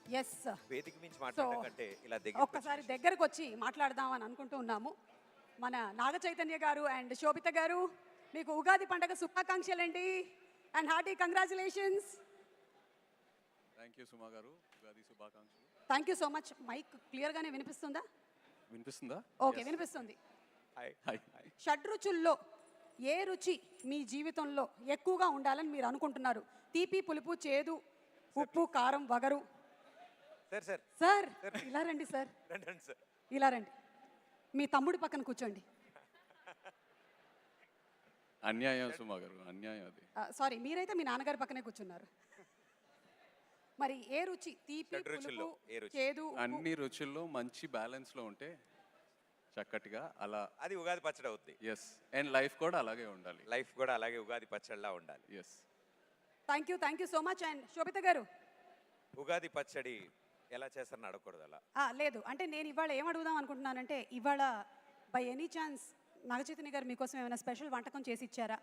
Yes. వేదిక మించి so మాట్లాడడం కంటే ఇలా దగ్గర ఒక్కసారి దగ్గరకు వచ్చి మాట్లాడదాం అని అనుకుంటూ ఉన్నాము. మన నాగ చైతన్య గారు అండ్ శోభిత గారు, మీకు ఉగాది పండగ శుభాకాంక్షలండి and hearty congratulations. Thank you Suma garu, Ugadi శుభాకాంక్షలు. Thank you so much. Mike క్లియర్గానే వినిపిస్తుందా? వినిపిస్తుందా? ఓకే, వినిపిస్తుంది. హాయ్. హాయ్. షడ్రుచుల్లో ఏ రుచి మీ జీవితంలో ఎక్కువగా ఉండాలని మీరు అనుకుంటున్నారు? తీపి, పులుపు, చేదు, ఉప్పు, కారం, వగరు. సార్ సార్ సార్ ఇలా రండి సార్, రండి రండి సార్. ఇలా రండి. మీ తమ్ముడి పక్కన కూర్చోండి. అన్యాయం సుమా గారు, అన్యాయం అది. సారీ, మీరైతే మీ నాన్నగారి పక్కనే కూర్చున్నారు. మరి ఏ రుచి? తీపి, షడ్రుచుల్లో పులుపు, ఏ రుచి? చేదు, ఉప్పు. అన్ని రుచుల్లో మంచి బ్యాలెన్స్లో ఉంటే చక్కటిగా అలా. అది ఉగాది పచ్చడి అవుద్ది. ఎస్, అండ్ లైఫ్ కూడా అలాగే ఉండాలి. లైఫ్ కూడా అలాగే ఉగాది పచ్చడిలా ఉండాలి. Yes. Thank you so much. And Shobhita garu, Ugadi పచ్చడి ఎలా చేస్తారని అడగకూడదు అలా. లేదు అంటే నేను ఇవాళ ఏం అడుగుదాం అనుకుంటున్నానంటే, ఇవాళ బై ఎనీ ఛాన్స్ నాగచైతన్య గారు మీకోసం ఏమైనా స్పెషల్ వంటకం చేసి ఇచ్చారా,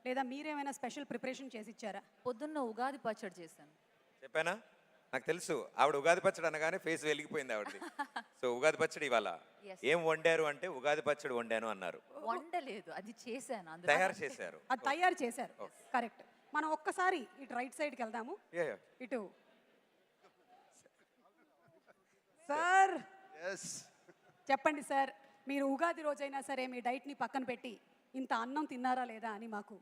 లేదా మీరేమైనా స్పెషల్ ప్రిపరేషన్ చేసి ఇచ్చారా? పొద్దున్న ఉగాది పచ్చడి చేశాను. చెప్పానా? నాకు తెలుసు ఆవిడ ఉగాది పచ్చడి అనగానే ఫేస్ వెలిగిపోయింది ఆవిడది. సో ఉగాది పచ్చడి ఇవాళ Yes. ఏం వండారు అంటే ఉగాది పచ్చడి వండాను అన్నారు. వండలేదు, అది చేశాను. అందులో తయారు చేశారు. అది తయారు చేశారు. కరెక్ట్. మనం ఒక్కసారి ఇటు రైట్ సైడ్కి వెళ్దాము. ఇటు సార్ చెప్పండి సార్, మీరు ఉగాది రోజైనా సరే మీ డైట్ని పక్కన పెట్టి ఇంత అన్నం తిన్నారా లేదా అని మాకు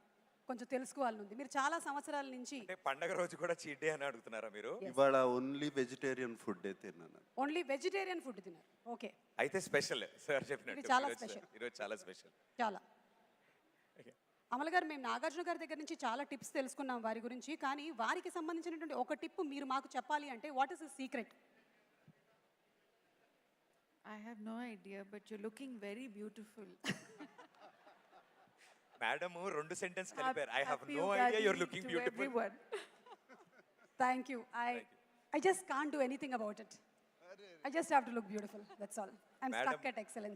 కొంచెం తెలుసుకోవాలని ఉంది. మీరు చాలా సంవత్సరాల నుంచి అంటే పండగ రోజు కూడా చీట్ డే అని అడుగుతున్నారా మీరు? ఇవాళ ఓన్లీ వెజిటేరియన్ ఫుడ్ తిన్నాను. ఓన్లీ వెజిటేరియన్ ఫుడ్ తిన్నారు. ఓకే, అయితే స్పెషల్ సార్ చెప్పినట్టు ఇది చాలా ఈరోజు- special. ఈరోజు చాలా స్పెషల్. చాలా. అమల గారు, మేము నాగార్జున గారి దగ్గర నుంచి చాలా టిప్స్ తెలుసుకున్నాం వారి గురించి, కానీ వారికి సంబంధించినటువంటి ఒక టిప్ మీరు మాకు చెప్పాలి అంటే what is the secret? I have no idea, but you're looking very beautiful. Madam రెండు సెంటెన్స్ కలిపారు. I have Happy no Ugadi idea your looking to beautiful. everyone. Thank you. I just can't do anything about it. I just have to look beautiful. That's all. I'm Madam. stuck at excellence.